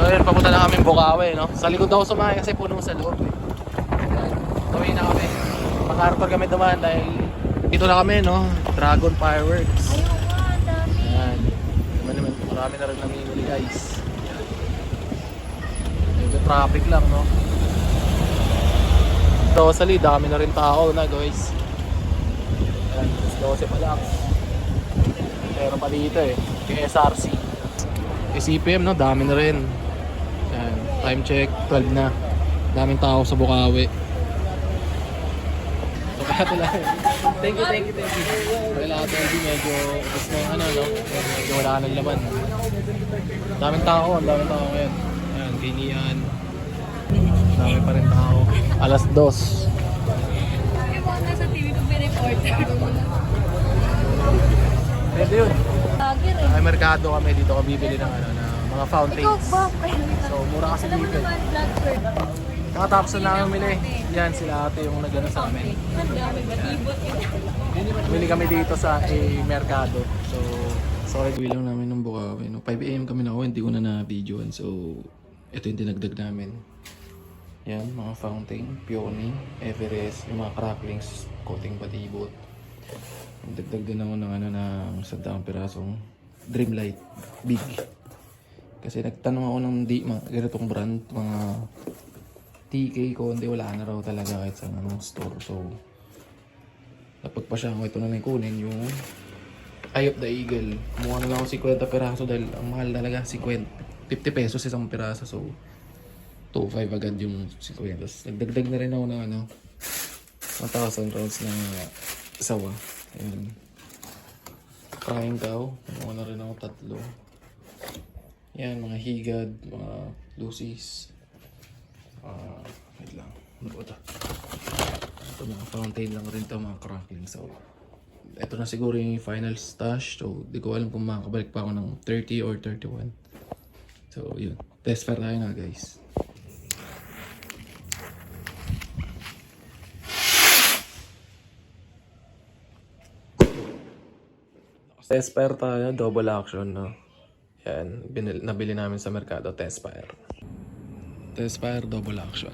ayun, papunta na kami Bukawi, no? Sa likod ako sumakay kasi puno sa loob eh. Ayan, tuloy na kami. Mag-arpag kami dumaan dahil dito na kami, no? Dragon Fireworks. Ayun nga, ang dami. Ayan. Naman, marami na rin namimili guys. Medyo traffic lang, no? Totally, dami na rin tao na guys. Ayan, 12 pa lang. Meron pa dito eh, yung SRC. CPM, no? Dami na rin. Ayan, time check, 12 na. Daming tao sa Bukawi. So kaya ito lang. Thank you. Kaya lahat hindi medyo gusto ng ano, no? Medyo wala nang laman. Daming tao ngayon. Ayan, ganyan. Dami pa rin tao. Alas 2. Yung mga nasa TV ko reporter. Pwede yun. Bagir eh. Ay, merkado kami dito kami bibili ng ano, na mga Ikaw fountains. ba? So, mura kasi Alam mo dito. naman, vlogger. Nakatapos na namin bumili. Yan, sila ate yung nagano sa amin. Ang dami ba? Ibot yun. Bumili kami dito sa merkado. So, sorry. Uwi lang namin ng Bukawi. No? 5 AM kami na hindi ko na na-videoan. So, ito yung dinagdag namin. Yan, mga fountain, peony, Everest, yung mga cracklings, coating batibot. Dagdag din ako ng ano ng 100 pirasong Dreamlight Big. Kasi nagtanong ako ng mga ganitong brand, mga TK ko, hindi wala na raw talaga kahit sa anong store. So, napagpasya ko ito na lang kunin yung Eye of the Eagle. Kumuha na lang ako 50 piraso dahil ang mahal talaga, 50 pesos isang piraso. So, 2.5 agad yung 50. Tapos nagdagdag na rin ako ng 1,000 rounds ng sawa. Ayan. Crying cow. Kumuha na rin ako 3. Yan, mga higad, mga lucis. Wait lang. Ano ba ito? Ito mga fountain lang rin ito, mga crackling. So, ito na siguro yung final stash. So, di ko alam kung makakabalik pa ako ng 30 or 31. So, yun. Test fire tayo na guys. Test fire tayo, double action, no? Yan, nabili namin sa merkado, test fire. Test fire, double action.